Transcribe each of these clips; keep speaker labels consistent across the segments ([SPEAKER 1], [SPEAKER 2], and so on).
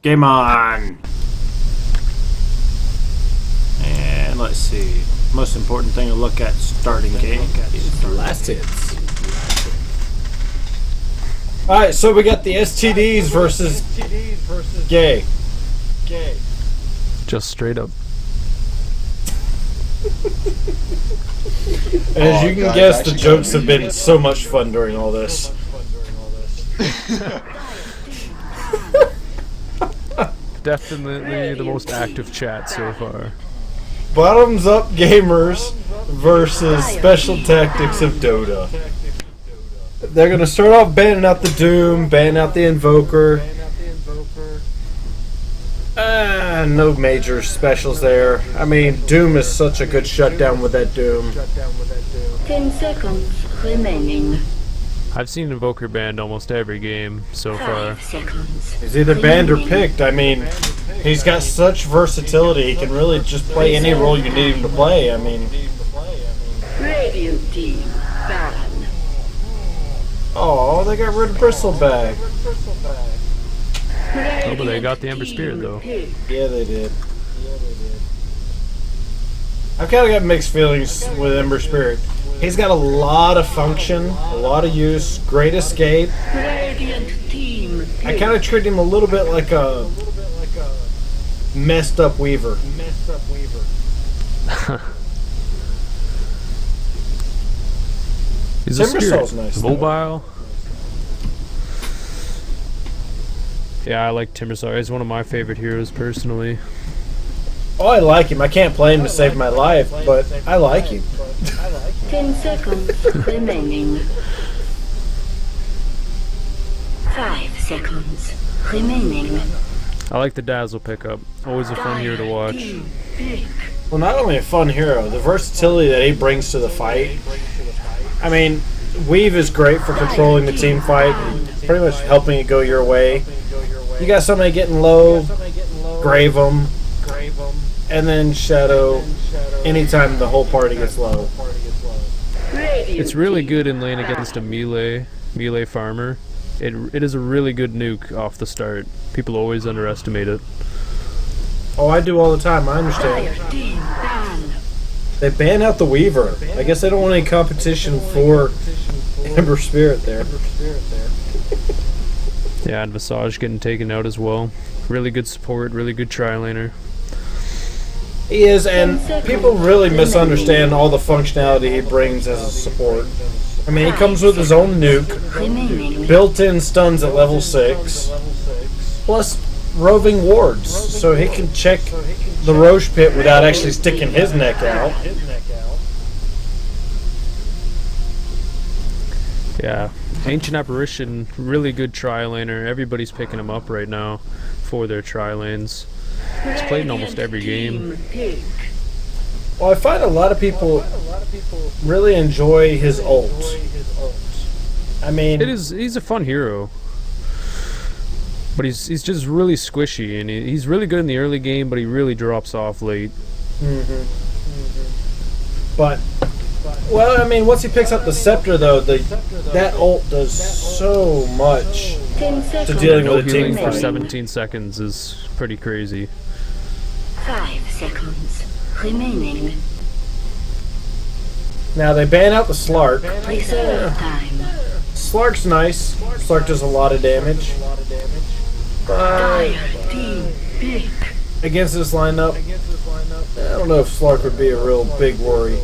[SPEAKER 1] Game on! And let's see. Most important thing to look at starting game is the last hits. Alright, so we got the STDs versus gay.
[SPEAKER 2] Just straight up.
[SPEAKER 1] As you can guess, the jokes have been so much fun during all this.
[SPEAKER 2] Definitely the most active chat so far.
[SPEAKER 1] Bottoms up gamers versus special tactics of Dota. They're going to start off banning out the Doom, banning out the Invoker. No major specials there. I mean, Doom is such a good shutdown with that Doom.
[SPEAKER 3] 10 seconds remaining.
[SPEAKER 2] I've seen Invoker banned almost every game so far.
[SPEAKER 3] 5 seconds.
[SPEAKER 1] He's either banned or picked. I mean, he's got such versatility. He can really just play any role you need him to play. I mean,
[SPEAKER 3] Radiant team ban.
[SPEAKER 1] oh, they got rid of Bristleback.
[SPEAKER 2] Oh, but they got the Ember Spirit though.
[SPEAKER 1] Yeah, they did. I've kind of got mixed feelings with Ember Spirit. He's got a lot of function, a lot of use, great escape.
[SPEAKER 3] Radiant team
[SPEAKER 1] I kind of treat him a little bit like a messed up Weaver.
[SPEAKER 2] He's a
[SPEAKER 1] Timbersaul's
[SPEAKER 2] spirit.
[SPEAKER 1] nice, though.
[SPEAKER 2] Mobile. Yeah, I like Timbersaw. He's one of my favorite heroes personally.
[SPEAKER 1] Oh, I like him. I can't play him to save my life, but I like him.
[SPEAKER 3] 10 seconds remaining. 5 seconds remaining.
[SPEAKER 2] I like the Dazzle pickup. Always a fun hero to watch.
[SPEAKER 3] Team pick.
[SPEAKER 1] Well, not only a fun hero, the versatility that he brings to the fight. I mean, Weave is great for controlling the team fight, and pretty much helping it go your way. You got somebody getting low, grave them, and then Shadow anytime the whole party gets low.
[SPEAKER 3] Radiant
[SPEAKER 2] It's really
[SPEAKER 3] team
[SPEAKER 2] good in lane against a melee farmer. It is a really good nuke off the start. People always underestimate it.
[SPEAKER 1] Oh, I do all the time, I understand.
[SPEAKER 3] Fire team ban.
[SPEAKER 1] They ban out the Weaver. I guess they don't want any competition for Ember Spirit there.
[SPEAKER 2] Yeah, and Visage getting taken out as well. Really good support, really good tri-laner.
[SPEAKER 1] He is, and people really misunderstand all the functionality he brings as a support. I mean, he comes with his own nuke,
[SPEAKER 3] Remaining.
[SPEAKER 1] built-in stuns at level 6, plus roving wards, so he can check the Roche pit without actually sticking his neck out.
[SPEAKER 2] Yeah, Ancient Apparition, really good tri-laner. Everybody's picking him up right now for their tri-lanes. He's played in almost every game.
[SPEAKER 3] Team pick.
[SPEAKER 1] Well, I find a lot of people really enjoy his ult. I mean,
[SPEAKER 2] He's a fun hero. But he's just really squishy, and he's really good in the early game, but he really drops off late.
[SPEAKER 1] but, well, I mean, once he picks up the Scepter, though, that ult does so much
[SPEAKER 3] 10
[SPEAKER 1] to
[SPEAKER 3] seconds
[SPEAKER 1] dealing
[SPEAKER 2] No
[SPEAKER 1] with a team
[SPEAKER 2] healing for
[SPEAKER 1] fight.
[SPEAKER 2] 17 seconds is pretty crazy.
[SPEAKER 3] 5 seconds remaining.
[SPEAKER 1] Now, they ban out the Slark.
[SPEAKER 3] Reserve time.
[SPEAKER 1] Slark's nice. Slark does a lot of damage. But
[SPEAKER 3] Fire team pick.
[SPEAKER 1] against this lineup, I don't know if Slark would be a real big worry.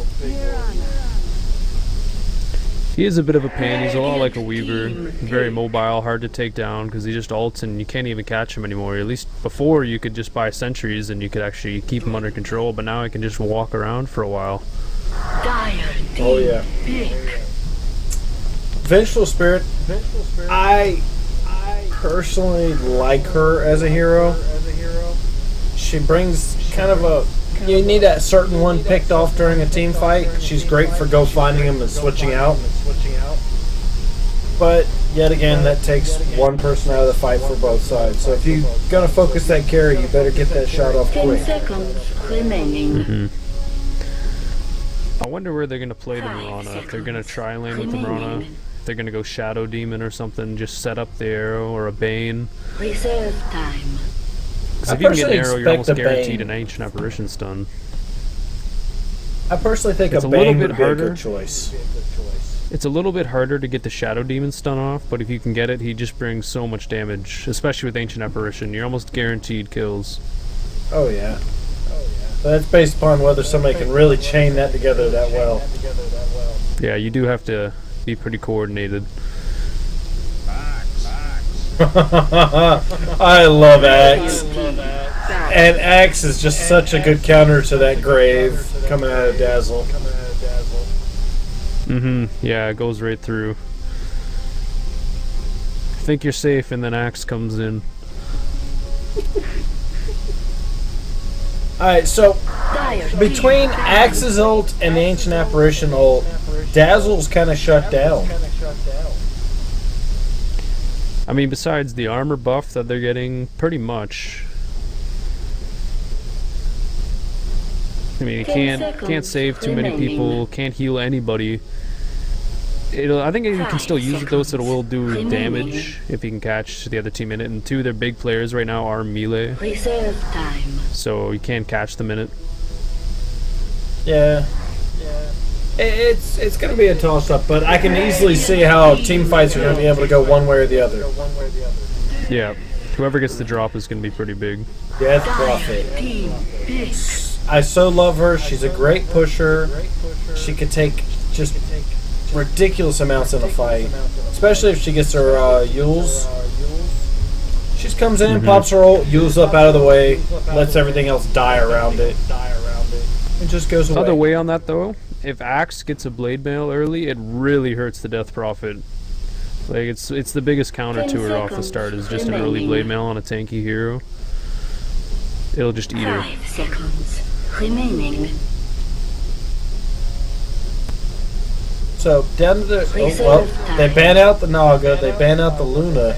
[SPEAKER 2] He is a bit of a pain. He's a lot like a Weaver. Very mobile, hard to take down because he just ults and you can't even catch him anymore. At least before you could just buy sentries and you could actually keep him under control, but now he can just walk around for a while.
[SPEAKER 3] Dire team
[SPEAKER 1] Oh, yeah.
[SPEAKER 3] pick.
[SPEAKER 1] Vengeful Spirit, I personally like her as a hero. She brings kind of a... You need that certain one picked off during a team fight. She's great for go finding him and switching out. But, yet again, that takes one person out of the fight for both sides. So if you're going to focus that carry, you better get that shot off
[SPEAKER 3] 10
[SPEAKER 1] quick.
[SPEAKER 3] seconds remaining.
[SPEAKER 2] I wonder where they're going to play the Mirana. If they're going to try lane with the Mirana. If they're going to go Shadow Demon or something, just set up the arrow or a Bane.
[SPEAKER 3] Reserve time.
[SPEAKER 2] Because
[SPEAKER 1] I
[SPEAKER 2] if you can get an
[SPEAKER 1] personally
[SPEAKER 2] arrow, you're almost
[SPEAKER 1] expect a
[SPEAKER 2] guaranteed
[SPEAKER 1] Bane.
[SPEAKER 2] an ancient apparition stun.
[SPEAKER 1] I personally think
[SPEAKER 2] It's
[SPEAKER 1] a
[SPEAKER 2] a little
[SPEAKER 1] Bane
[SPEAKER 2] bit
[SPEAKER 1] would be a
[SPEAKER 2] harder.
[SPEAKER 1] good choice.
[SPEAKER 2] It's a little bit harder to get the Shadow Demon stun off, but if you can get it, he just brings so much damage, especially with Ancient Apparition. You're almost guaranteed kills.
[SPEAKER 1] Oh yeah. But that's based upon whether somebody can really chain that together that well.
[SPEAKER 2] Yeah, you do have to be pretty coordinated.
[SPEAKER 1] I love Axe. And Axe is just such a good counter to that Grave coming out of Dazzle.
[SPEAKER 2] Yeah, it goes right through. Think you're safe, and then Axe comes in.
[SPEAKER 1] Alright, so
[SPEAKER 3] Dire
[SPEAKER 1] between
[SPEAKER 3] team
[SPEAKER 1] Axe's ult and the Ancient Apparition ult, Dazzle's kind of shut down.
[SPEAKER 2] I mean, besides the armor buff that they're getting, pretty much. I mean, you
[SPEAKER 3] 10
[SPEAKER 2] can't
[SPEAKER 3] seconds
[SPEAKER 2] save too many
[SPEAKER 3] remaining.
[SPEAKER 2] people, can't heal anybody. I think you can still use it though, so it will do
[SPEAKER 3] remaining.
[SPEAKER 2] damage if you can catch the other team in it. And two, their big players right now are melee,
[SPEAKER 3] Reserve time.
[SPEAKER 2] so you can't catch them in it.
[SPEAKER 1] Yeah. It's going to be a toss-up, but I can easily see how team fights are going to be able to go one way or the other.
[SPEAKER 2] Yeah, whoever gets the drop is going to be pretty big.
[SPEAKER 1] Death
[SPEAKER 3] Dire
[SPEAKER 1] Prophet.
[SPEAKER 3] team pick.
[SPEAKER 1] I so love her. She's a great pusher. She could take just ridiculous amounts in a fight, especially if she gets her Yules. She just comes in, pops her ult, Yules up out of the way, lets everything else die around it. It just goes away.
[SPEAKER 2] Other way on that though, if Axe gets a blade mail early, it really hurts the Death Prophet. Like it's the biggest counter
[SPEAKER 3] 10
[SPEAKER 2] to her off the
[SPEAKER 3] seconds
[SPEAKER 2] start is just an early
[SPEAKER 3] remaining.
[SPEAKER 2] blade mail on a tanky hero. It'll just eat her.
[SPEAKER 3] 5 seconds remaining.
[SPEAKER 1] So down to the they ban out the Naga, they ban out the Luna.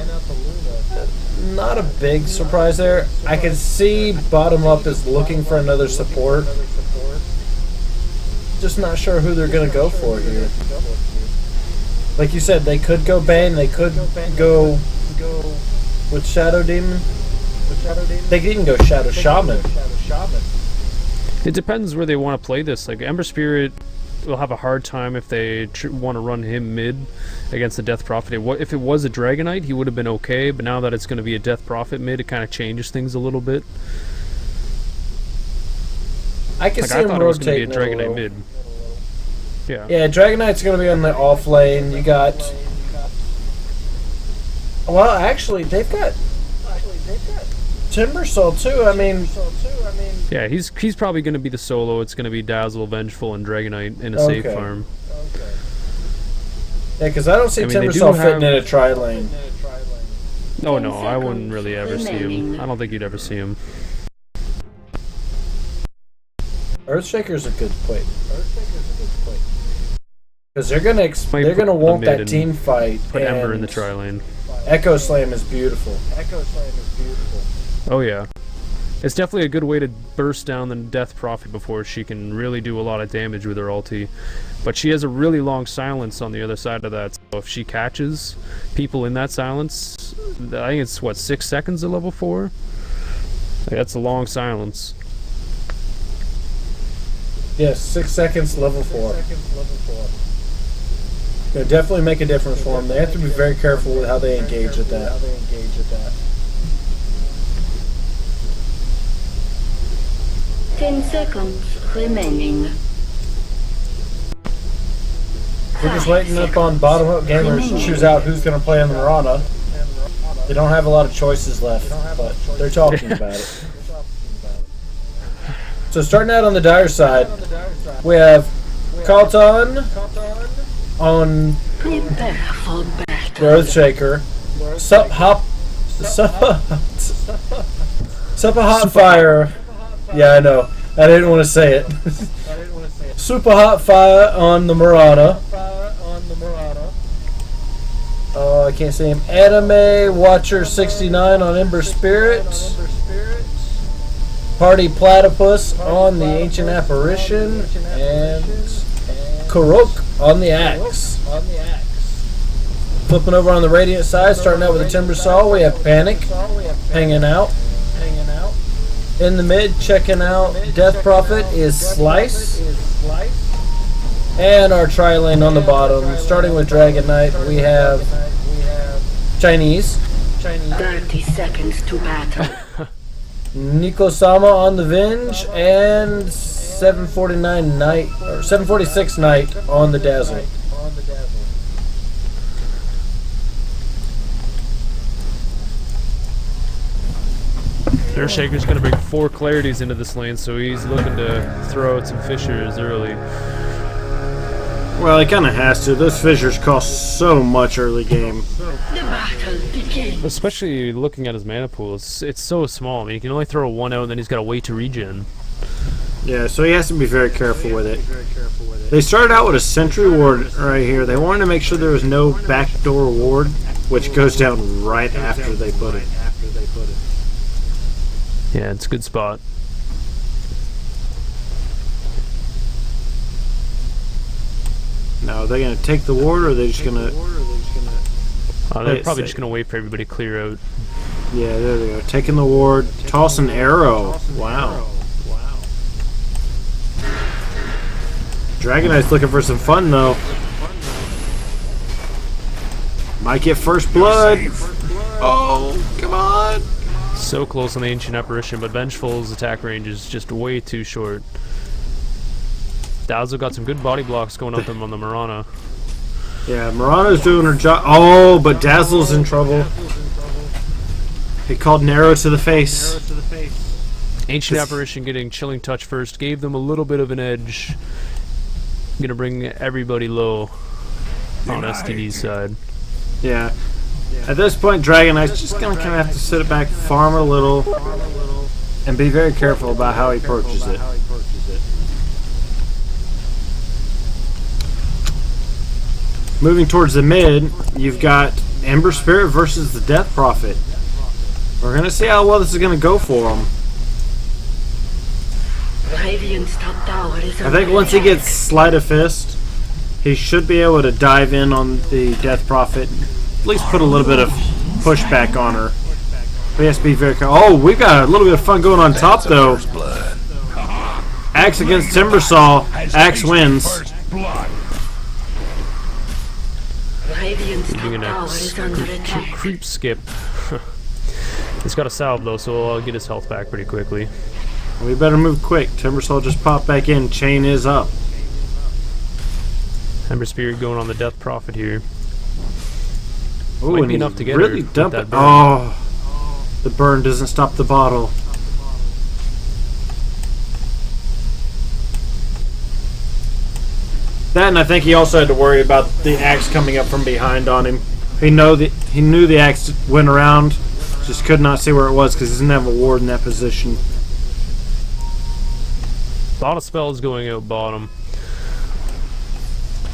[SPEAKER 1] Not a big surprise there. I can see bottom up is looking for another support. Just not sure who they're gonna go for here. Like you said, they could go Bane, they could go with Shadow Demon. They could even go Shadow Shaman.
[SPEAKER 2] It depends where they want to play this. Like Ember Spirit will have a hard time if they want to run him mid against the Death Prophet. If it was a Dragonite, he would have been okay, but now that it's going to be a Death Prophet mid, it kind of changes things a little bit.
[SPEAKER 1] I can
[SPEAKER 2] Like
[SPEAKER 1] see
[SPEAKER 2] I
[SPEAKER 1] him
[SPEAKER 2] thought it was going to
[SPEAKER 1] rotating
[SPEAKER 2] be a
[SPEAKER 1] a little.
[SPEAKER 2] Dragonite mid. Yeah.
[SPEAKER 1] Yeah, Dragonite's going to be on the off lane. You got... Well, actually, they've got Timbersaw too. I mean...
[SPEAKER 2] Yeah, he's probably going to be the solo. It's going to be Dazzle, Vengeful, and Dragonite in a safe
[SPEAKER 1] Okay.
[SPEAKER 2] farm.
[SPEAKER 1] Yeah, because I don't see
[SPEAKER 2] I mean, they do
[SPEAKER 1] Timbersaw fitting
[SPEAKER 2] have-
[SPEAKER 1] in a tri-lane.
[SPEAKER 2] Oh
[SPEAKER 3] 10
[SPEAKER 2] no, I wouldn't really ever see him.
[SPEAKER 3] remaining.
[SPEAKER 2] I don't think you'd ever see him.
[SPEAKER 1] Earthshaker's a good play. Because they're gonna
[SPEAKER 2] Might
[SPEAKER 1] they're gonna
[SPEAKER 2] put
[SPEAKER 1] want
[SPEAKER 2] them
[SPEAKER 1] that
[SPEAKER 2] mid
[SPEAKER 1] team fight.
[SPEAKER 2] Put
[SPEAKER 1] and
[SPEAKER 2] Ember in the tri-lane.
[SPEAKER 1] Echo Slam is beautiful.
[SPEAKER 2] Oh yeah. It's definitely a good way to burst down the Death Prophet before she can really do a lot of damage with her ulti. But she has a really long silence on the other side of that, so if she catches people in that silence, I think it's, what, 6 seconds at level 4? Like, that's a long silence.
[SPEAKER 1] Yes, 6 seconds, level 4. Gonna definitely make a difference for them. They have to be very careful with how they engage at that.
[SPEAKER 3] 10 seconds remaining.
[SPEAKER 1] We're just waiting up on bottom up gamers to choose out who's gonna play on the Mirana. They don't have a lot of choices left, but they're talking about it. So starting out on the Dire side, we have Kalton on
[SPEAKER 3] Prepare for
[SPEAKER 1] the
[SPEAKER 3] battle.
[SPEAKER 1] Earthshaker, Super Hot Fire. Yeah, I know. I didn't want to say it. Super Hot Fire on the Mirana. I can't see him. Anime Watcher 69 on Ember Spirit. Party Platypus on the Ancient Apparition. And Kurok on the Axe. Flipping over on the Radiant side, starting out with a Timbersaw, we have Panic hanging out. In the mid, checking out Death Prophet is Slice. And our tri-lane on the bottom, starting with Dragon Knight, we have Chinese.
[SPEAKER 3] 30 seconds to battle.
[SPEAKER 1] Nico-sama on the Venge, and 749 Knight, or 746 Knight on the Dazzle.
[SPEAKER 2] Earthshaker's going to bring 4 clarities into this lane, so he's looking to throw out some fissures early.
[SPEAKER 1] Well, he kind of has to. Those fissures cost so much early game.
[SPEAKER 3] The battle begins.
[SPEAKER 2] Especially looking at his mana pool, it's so small. I mean, he can only throw 1 out and then he's got to wait to regen.
[SPEAKER 1] Yeah, so he has to be very careful with it. They started out with a Sentry Ward right here. They wanted to make sure there was no backdoor ward, which goes down right after they put it.
[SPEAKER 2] Yeah, it's a good spot.
[SPEAKER 1] Now, are they going to take the ward, or are they just going to...
[SPEAKER 2] They're probably just going to wait for everybody to clear out.
[SPEAKER 1] Yeah, there they go. Taking the ward. Toss an arrow. Wow. Dragon Knight's looking for some fun, though. Might get first blood. Oh, come on.
[SPEAKER 2] So close on the Ancient Apparition, but Vengeful's attack range is just way too short. Dazzle got some good body blocks going up them on the Marana.
[SPEAKER 1] Yeah, Marana's doing her job. Oh, but Dazzle's in trouble. He called an arrow to the face.
[SPEAKER 2] Ancient Apparition getting Chilling Touch first gave them a little bit of an edge. Gonna bring everybody low on STD's side.
[SPEAKER 1] Yeah. At this point, Dragon Knight's just going to kind of have to sit it back, farm a little, and be very careful about how he approaches it. Moving towards the mid, you've got Ember Spirit versus the Death Prophet. We're going to see how well this is going to go for him.
[SPEAKER 3] Radiant's top tower is
[SPEAKER 1] I think once he gets Sleight of Fist, he should be able to dive in on the Death Prophet. At least put a little bit of pushback on her. But he has to be very careful. Oh, we've got a little bit of fun going on top, though. Axe against Timbersaw. Axe wins.
[SPEAKER 3] Radiant's
[SPEAKER 2] Doing
[SPEAKER 3] top tower is under
[SPEAKER 2] a
[SPEAKER 3] attack.
[SPEAKER 2] creep skip. He's got a salve though, so I'll get his health back pretty quickly.
[SPEAKER 1] We better move quick. Timbersaw just popped back in. Chain is up.
[SPEAKER 2] Ember Spirit going on the Death Prophet here.
[SPEAKER 1] Ooh,
[SPEAKER 2] Might
[SPEAKER 1] and
[SPEAKER 2] be enough to get
[SPEAKER 1] really
[SPEAKER 2] her
[SPEAKER 1] dump
[SPEAKER 2] with
[SPEAKER 1] it.
[SPEAKER 2] that burn.
[SPEAKER 1] Oh, the burn doesn't stop the bottle. That, and I think he also had to worry about the axe coming up from behind on him. He knew the axe went around, just could not see where it was because he didn't have a ward in that position.
[SPEAKER 2] A lot of spells going out bottom.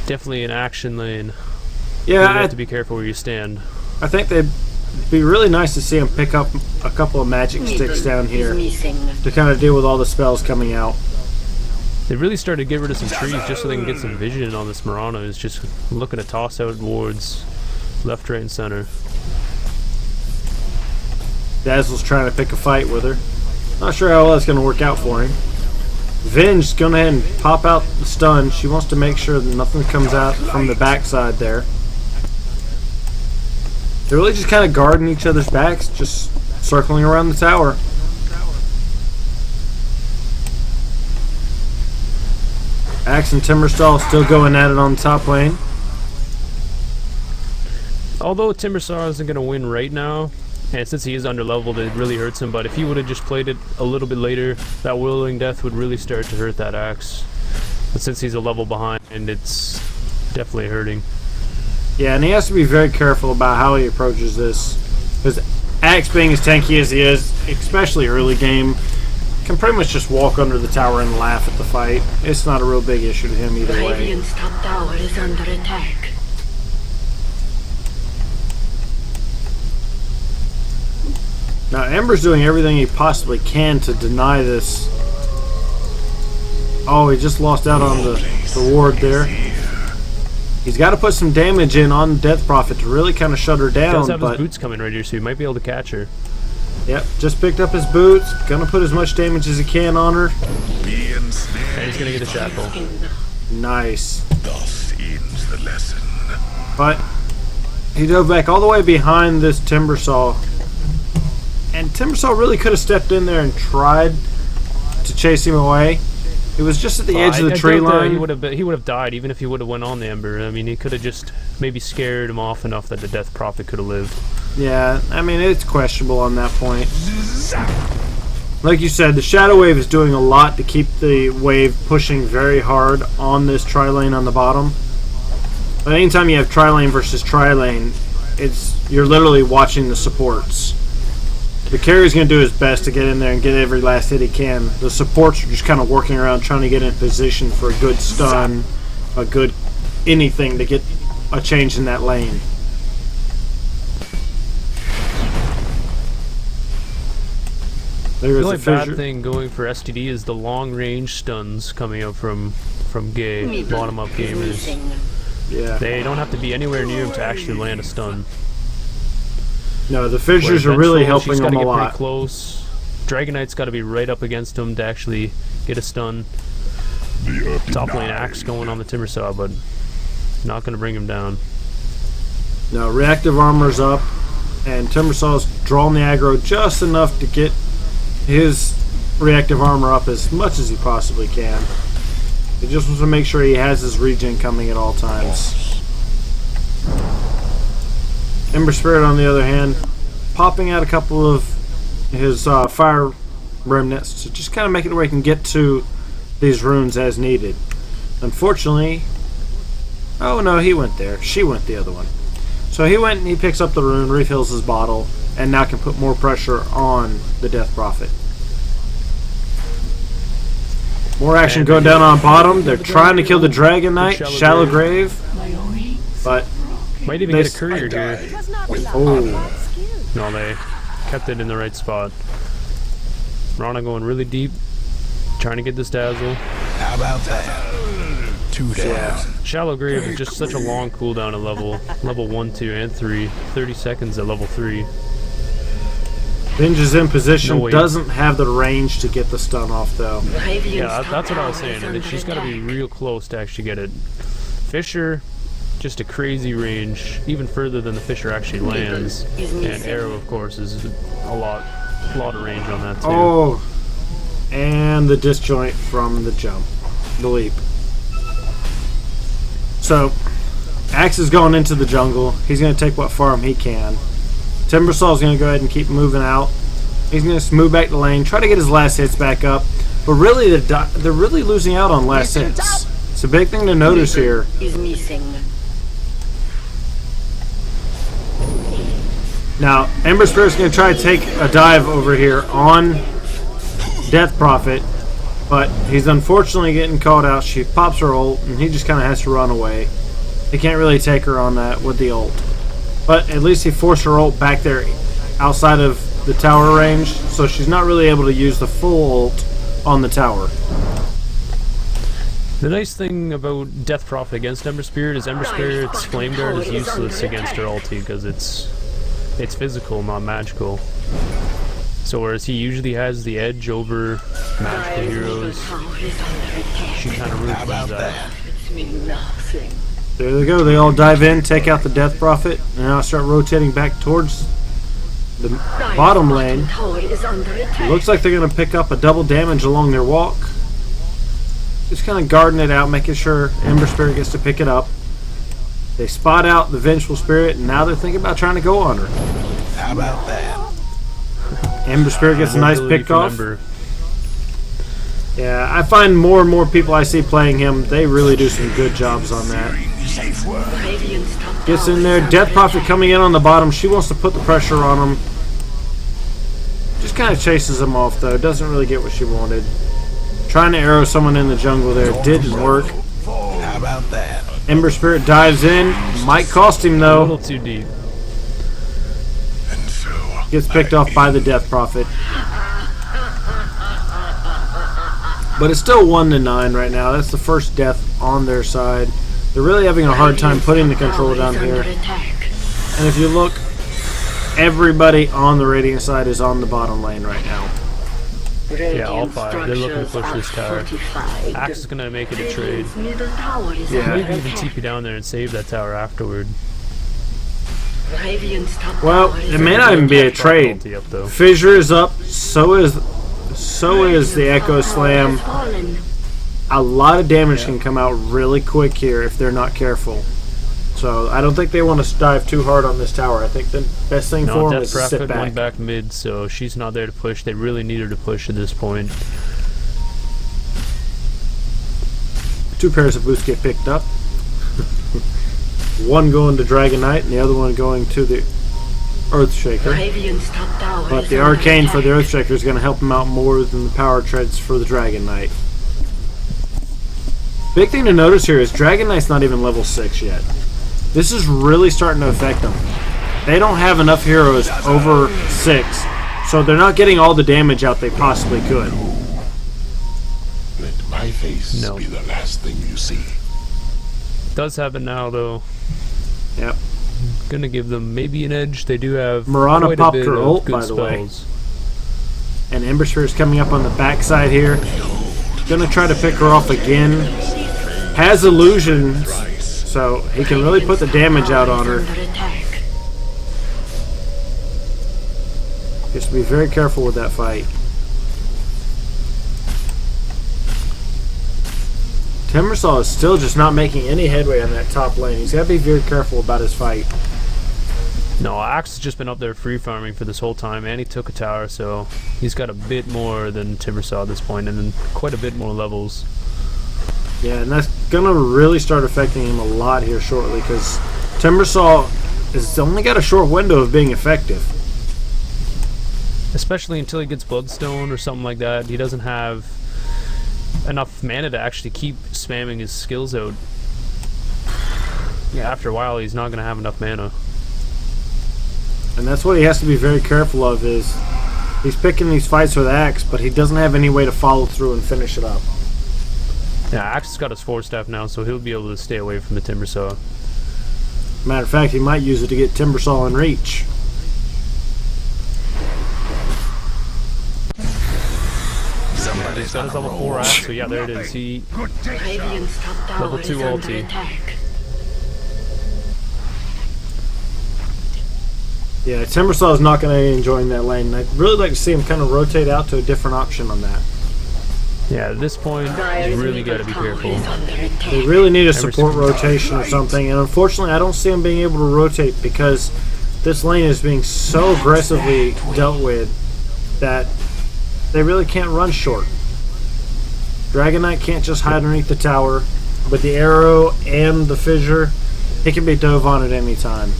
[SPEAKER 2] Definitely an action lane.
[SPEAKER 1] Yeah,
[SPEAKER 2] You have to be careful where you stand.
[SPEAKER 1] I think they'd be really nice to see him pick up a couple of magic sticks down here to kind of deal with all the spells coming out.
[SPEAKER 2] They really started to get rid of some trees just so they can get some vision on this Marana. Is just looking to toss out wards left, right, and center.
[SPEAKER 1] Dazzle's trying to pick a fight with her. Not sure how well that's going to work out for him. Venge's going to go ahead and pop out the stun. She wants to make sure that nothing comes out from the backside there. They're really just kind of guarding each other's backs, just circling around the tower. Axe and Timbersaw still going at it on the top lane.
[SPEAKER 2] Although Timbersaw isn't going to win right now, and since he is underleveled, it really hurts him. But if he would have just played it a little bit later, that Willing Death would really start to hurt that Axe. But since he's a level behind, it's definitely hurting.
[SPEAKER 1] Yeah, and he has to be very careful about how he approaches this. Because Axe, being as tanky as he is, especially early game, can pretty much just walk under the tower and laugh at the fight. It's not a real big issue to him either way.
[SPEAKER 3] Radiant's top tower is under attack.
[SPEAKER 1] Now, Ember's doing everything he possibly can to deny this. Oh, he just lost out on the ward there. He's got to put some damage in on Death Prophet to really kind of shut her
[SPEAKER 2] He
[SPEAKER 1] down.
[SPEAKER 2] does have his
[SPEAKER 1] But
[SPEAKER 2] boots coming right here, so he might be able to catch her.
[SPEAKER 1] Yep, just picked up his boots. Gonna put as much damage as he can on her.
[SPEAKER 2] And he's gonna get a shackle.
[SPEAKER 1] Nice.
[SPEAKER 4] Thus ends the lesson.
[SPEAKER 1] But he dove back all the way behind this timber saw. And Timbersaw really could have stepped in there and tried to chase him away. It was just at the edge of the tree line.
[SPEAKER 2] He would have died even if he would have went on the Ember. I mean, he could have just maybe scared him off enough that the Death Prophet could have lived.
[SPEAKER 1] Yeah, I mean, it's questionable on that point. Like you said, the Shadow Wave is doing a lot to keep the wave pushing very hard on this tri-lane on the bottom. But anytime you have tri-lane versus tri-lane, you're literally watching the supports. The carry's going to do his best to get in there and get every last hit he can. The supports are just kind of working around trying to get in position for a good stun, a good anything to get a change in that lane.
[SPEAKER 2] The only bad thing going for STD is the long range stuns coming up from gay bottom up gamers.
[SPEAKER 1] Yeah.
[SPEAKER 2] They don't have to be anywhere near him to actually land a stun.
[SPEAKER 1] No, the fissures are really helping him a lot.
[SPEAKER 2] Pretty close. Dragon Knight's got to be right up against him to actually get a stun. Top lane axe going on the Timbersaw, but not going to bring him down.
[SPEAKER 1] No, reactive armor's up, and Timbersaw's drawing the aggro just enough to get his reactive armor up as much as he possibly can. He just wants to make sure he has his regen coming at all times. Ember Spirit, on the other hand, popping out a couple of his fire remnants to just kind of make it where he can get to these runes as needed. Unfortunately, oh no, he went there. She went the other one. So he went and he picks up the rune, refills his bottle, and now can put more pressure on the Death Prophet. More action going down on bottom. They're trying to kill the Dragon Knight, Shallow Grave, but
[SPEAKER 2] might even get a courier here.
[SPEAKER 1] Oh,
[SPEAKER 2] no, they kept it in the right spot. Rana going really deep, trying to get this dazzle.
[SPEAKER 4] How about that? 2 days.
[SPEAKER 1] yeah.
[SPEAKER 2] Shallow Grave is just such a long cooldown at level 1, 2, and 3. 30 seconds at level 3.
[SPEAKER 1] Binge is in position,
[SPEAKER 2] No,
[SPEAKER 1] doesn't have the range to get the stun off though.
[SPEAKER 2] Yeah, that's what I was saying. I think she's got to be real close to actually get it. Fisher, just a crazy range, even further than the Fisher actually lands. And Arrow, of course, is a lot of range on that too.
[SPEAKER 1] Oh, and the disjoint from the jump, the leap. So, Axe is going into the jungle. He's going to take what farm he can. Timbersaw's going to go ahead and keep moving out. He's going to move back the lane, try to get his last hits back up. But really, they're really losing out on last hits. It's a big thing to notice here.
[SPEAKER 3] Is missing.
[SPEAKER 1] Now, Ember Spirit's going to try to take a dive over here on Death Prophet, but he's unfortunately getting caught out. She pops her ult, and he just kind of has to run away. He can't really take her on that with the ult. But at least he forced her ult back there outside of the tower range, so she's not really able to use the full ult on the tower.
[SPEAKER 2] The nice thing about Death Prophet against Ember Spirit is Ember Spirit's Flame Guard is useless against her ulti because it's physical, not magical. So whereas he usually has the edge over magical heroes, she kind of ruins that.
[SPEAKER 1] There they go. They all dive in, take out the Death Prophet, and now start rotating back towards the bottom lane. Looks like they're going to pick up a double damage along their walk. Just kind of guarding it out, making sure Ember Spirit gets to pick it up. They spot out the Vengeful Spirit, and now they're thinking about trying to go on her.
[SPEAKER 4] How about that?
[SPEAKER 1] Ember Spirit gets a nice pick off.
[SPEAKER 2] Ember.
[SPEAKER 1] Yeah, I find more and more people I see playing him, they really do some good jobs on that.
[SPEAKER 4] Safe word.
[SPEAKER 1] Gets in there. Death Prophet coming in on the bottom. She wants to put the pressure on him. Just kind of chases him off, though. Doesn't really get what she wanted. Trying to arrow someone in the jungle there. Didn't work.
[SPEAKER 4] How about that?
[SPEAKER 1] Ember Spirit dives in. Might cost him,
[SPEAKER 2] A
[SPEAKER 1] though.
[SPEAKER 2] little too deep.
[SPEAKER 4] And so
[SPEAKER 1] Gets picked off by the Death Prophet. But it's still 1-9 right now. That's the first death on their side. They're really having a hard time putting the control down here. And if you look, everybody on the Radiant side is on the bottom lane right now.
[SPEAKER 2] Yeah, all 5. They're looking to push this tower. Axe is gonna make it a trade.
[SPEAKER 1] Yeah.
[SPEAKER 2] Maybe even TP down there and save that tower afterward.
[SPEAKER 1] Well, it may not even be a trade.
[SPEAKER 2] Ulti up, though.
[SPEAKER 1] Fissure is up. So is the Echo Slam. A lot of damage can come out really quick here if they're not careful. So I don't think they want to dive too hard on this tower. I think the best thing for them is to sit back.
[SPEAKER 2] Went back mid, so she's not there to push. They really need her to push at this point.
[SPEAKER 1] 2 pairs of boots get picked up. One going to Dragon Knight and the other one going to the Earthshaker. But the Arcane for the Earthshaker is going to help him out more than the Power Treads for the Dragon Knight. Big thing to notice here is Dragon Knight's not even level 6 yet. This is really starting to affect them. They don't have enough heroes over 6, so they're not getting all the damage out they possibly could.
[SPEAKER 4] Let my face be the last thing you see.
[SPEAKER 2] Does have it now, though.
[SPEAKER 1] Yep.
[SPEAKER 2] Gonna give them maybe an edge. They do have
[SPEAKER 1] Mirana
[SPEAKER 2] quite
[SPEAKER 1] popped
[SPEAKER 2] a bit
[SPEAKER 1] her
[SPEAKER 2] of
[SPEAKER 1] ult,
[SPEAKER 2] good
[SPEAKER 1] by the way.
[SPEAKER 2] spells.
[SPEAKER 1] And Ember Sphere is coming up on the backside here. Gonna try to pick her off again. Has illusions, so he can really put the damage out on her. Just be very careful with that fight. Timbersaw is still just not making any headway on that top lane. He's got to be very careful about his fight.
[SPEAKER 2] No, Axe has just been up there free farming for this whole time, and he took a tower, so he's got a bit more than Timbersaw at this point, and then quite a bit more levels.
[SPEAKER 1] Yeah, and that's going to really start affecting him a lot here shortly, because Timbersaw has only got a short window of being effective.
[SPEAKER 2] Especially until he gets Bloodstone or something like that. He doesn't have enough mana to actually keep spamming his skills out. Yeah, after a while he's not going to have enough mana.
[SPEAKER 1] And that's what he has to be very careful of, is he's picking these fights with Axe, but he doesn't have any way to follow through and finish it up.
[SPEAKER 2] Yeah, Axe has got his 4-staff now, so he'll be able to stay away from the Timbersaw.
[SPEAKER 1] Matter of fact, he might use it to get Timbersaw in reach.
[SPEAKER 2] He's got his level 4 Axe, so yeah, there it is. He level 2 ulti.
[SPEAKER 1] Yeah, Timbersaw is not going to be enjoying that lane. I'd really like to see him kind of rotate out to a different option on that.
[SPEAKER 2] Yeah, at this point, you really got to be careful.
[SPEAKER 1] They really need a support rotation or something, and unfortunately I don't see him being able to rotate because this lane is being so aggressively dealt with that they really can't run short. Dragon Knight can't just hide underneath the tower. With the arrow and the fissure, it can be dove on at any time.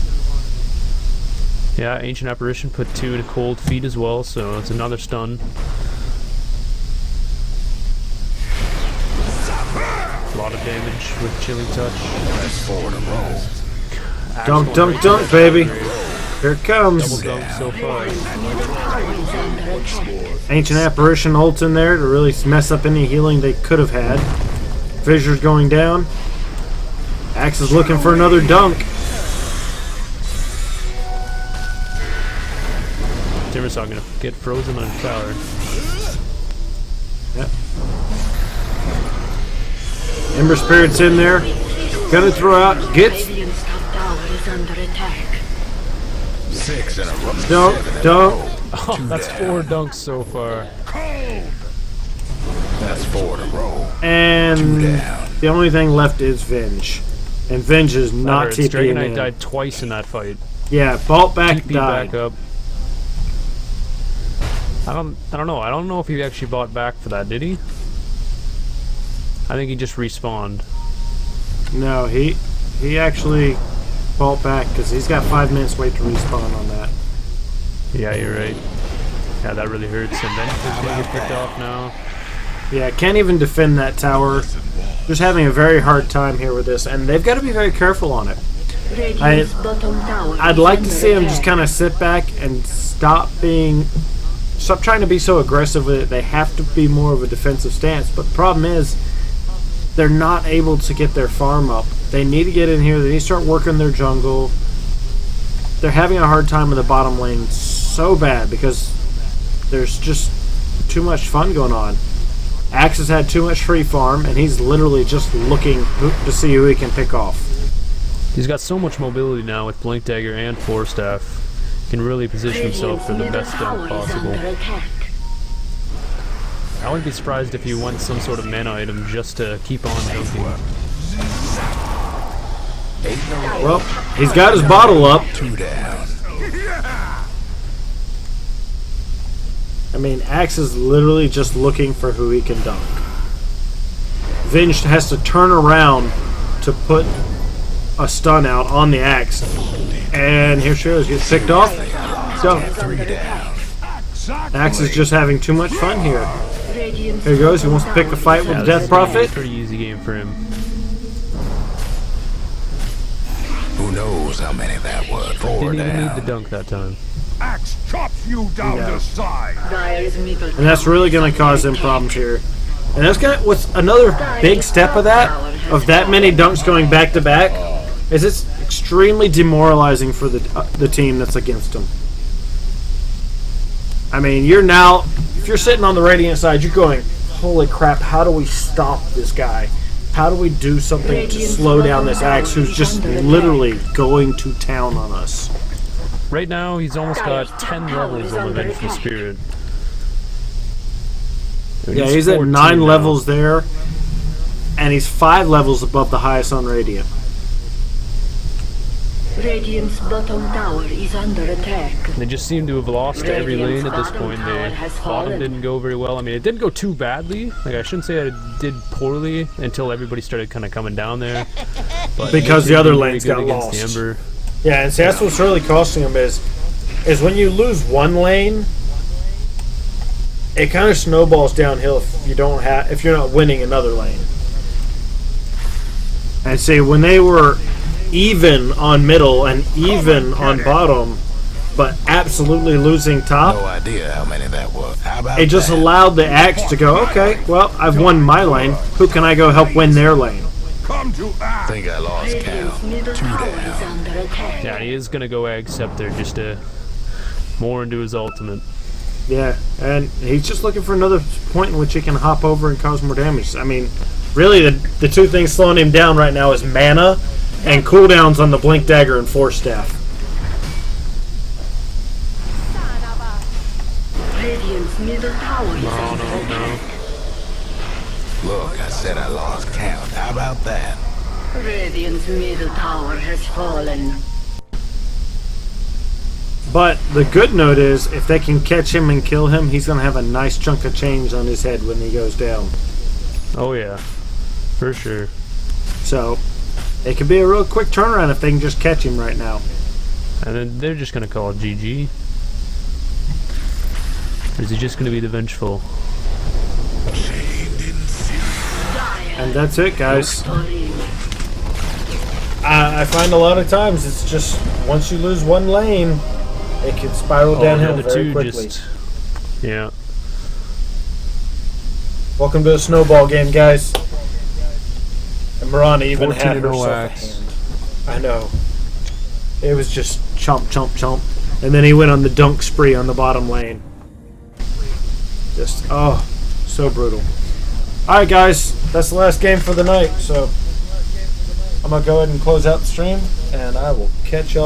[SPEAKER 2] Yeah, Ancient Apparition put 2 to cold feet as well, so it's another stun. A lot of damage with Chilling Touch.
[SPEAKER 1] Dunk, dunk, dunk, baby. Here it comes.
[SPEAKER 2] Double dunk so far.
[SPEAKER 1] Ancient Apparition ult in there to really mess up any healing they could have had. Fissure's going down. Axe is looking for another dunk.
[SPEAKER 2] Timbersaw gonna get frozen on the tower.
[SPEAKER 1] Yep. Ember Spirit's in there. Gonna throw out. Gets.
[SPEAKER 4] 6 in a row.
[SPEAKER 1] Dunk, dunk.
[SPEAKER 2] Oh, that's 4 dunks so far.
[SPEAKER 4] That's 4 in a row.
[SPEAKER 1] And the only thing left is Venge. And Venge is not TPing
[SPEAKER 2] Dragon Knight
[SPEAKER 1] in.
[SPEAKER 2] died twice in that fight.
[SPEAKER 1] Yeah, Vault back
[SPEAKER 2] TP
[SPEAKER 1] died.
[SPEAKER 2] back up. I don't know. I don't know if he actually bought back for that, did he? I think he just respawned.
[SPEAKER 1] No, he actually vault back because he's got 5 minutes wait to respawn on that.
[SPEAKER 2] Yeah, you're right. Yeah, that really hurts. And then he's gonna get picked off now.
[SPEAKER 1] Yeah, can't even defend that tower. Just having a very hard time here with this, and they've got to be very careful on it. I'd like to see him just kind of sit back and stop trying to be so aggressive with it. They have to be more of a defensive stance, but the problem is they're not able to get their farm up. They need to get in here. They need to start working their jungle. they're having a hard time in the bottom lane so bad because there's just too much fun going on. Axe has had too much free farm, and he's literally just looking to see who he can pick off.
[SPEAKER 2] He's got so much mobility now with Blink Dagger and Force Staff. He can really position himself for the best dunk possible. I wouldn't be surprised if he wants some sort of mana item just to keep on dunking.
[SPEAKER 1] Well, he's got his bottle up.
[SPEAKER 4] 2 down.
[SPEAKER 1] I mean, Axe is literally just looking for who he can dunk. Vinge has to turn around to put a stun out on the Axe. And here she goes, gets picked off. So,
[SPEAKER 4] 3 down.
[SPEAKER 1] Axe is just having too much fun here. Here he goes, he wants to pick a fight with the Death Prophet.
[SPEAKER 2] Pretty easy game for him.
[SPEAKER 4] Who knows how many that was? 4
[SPEAKER 2] Didn't even need
[SPEAKER 4] down.
[SPEAKER 2] the dunk that time.
[SPEAKER 5] Axe chops you down the side.
[SPEAKER 3] Dire's middle
[SPEAKER 1] And that's really going to cause them problems here. And that's going to, what's another big step of that many dunks going back to back, is it's extremely demoralizing for the team that's against them. I mean, you're now, if you're sitting on the Radiant side, you're going, holy crap, how do we stop this guy? How do we do something to slow down this Axe who's just literally going to town on us?
[SPEAKER 2] Right now, he's almost got 10 levels on the Vengeful Spirit.
[SPEAKER 1] Yeah, he's at 9
[SPEAKER 2] now.
[SPEAKER 1] levels there, and he's 5 levels above the highest on Radiant.
[SPEAKER 3] Radiant's bottom tower is under attack.
[SPEAKER 2] They just seem to have lost every lane at this point. Bottom didn't go very well. I mean, it didn't go too badly. Like, I shouldn't say I did poorly until everybody started kind of coming down there. But
[SPEAKER 1] Because the other lanes got
[SPEAKER 2] against
[SPEAKER 1] lost.
[SPEAKER 2] the Ember.
[SPEAKER 1] Yeah, and see, that's what's really costing him is when you lose one lane, it kind of snowballs downhill if you're not winning another lane. And see, when they were even on middle and even on bottom, but absolutely losing top,
[SPEAKER 4] No idea how many that was. How about
[SPEAKER 1] it just
[SPEAKER 4] that?
[SPEAKER 1] allowed the Axe to go, okay, well, I've won my lane. Who can I go help win their lane?
[SPEAKER 5] Come to act.
[SPEAKER 4] Think I lost
[SPEAKER 3] Radiant's
[SPEAKER 4] count.
[SPEAKER 3] middle
[SPEAKER 4] 2
[SPEAKER 3] tower is
[SPEAKER 4] down.
[SPEAKER 3] under attack.
[SPEAKER 2] Yeah, he is going to go Egg Scepter just to more into his ultimate.
[SPEAKER 1] Yeah, and he's just looking for another point in which he can hop over and cause more damage. I mean, really, the two things slowing him down right now is mana and cooldowns on the Blink Dagger and Force Staff.
[SPEAKER 3] Radiant's middle tower is under
[SPEAKER 2] No.
[SPEAKER 3] attack.
[SPEAKER 4] Look, I said I lost count. How about that?
[SPEAKER 3] Radiant's middle tower has fallen.
[SPEAKER 1] But the good note is, if they can catch him and kill him, he's going to have a nice chunk of change on his head when he goes down.
[SPEAKER 2] Oh, yeah. For sure.
[SPEAKER 1] So, it could be a real quick turnaround if they can just catch him right now.
[SPEAKER 2] And then they're just going to call it GG. Or is he just going to be the Vengeful?
[SPEAKER 1] And that's it, guys.
[SPEAKER 3] Victory.
[SPEAKER 1] I find a lot of times it's just, once you lose one lane, it can spiral
[SPEAKER 2] The
[SPEAKER 1] downhill
[SPEAKER 2] other
[SPEAKER 1] very
[SPEAKER 2] two
[SPEAKER 1] quickly.
[SPEAKER 2] just... Yeah.
[SPEAKER 1] Welcome to a snowball game, guys. And Miranda even
[SPEAKER 2] 14
[SPEAKER 1] had
[SPEAKER 2] and no
[SPEAKER 1] herself a
[SPEAKER 2] axe.
[SPEAKER 1] hand. I know. It was just chomp, chomp, chomp. And then he went on the dunk spree on the bottom lane. Just, oh, so brutal. Alright, guys. That's the last game for the night. So, I'm going to go ahead and close out the stream. And I will catch y'all.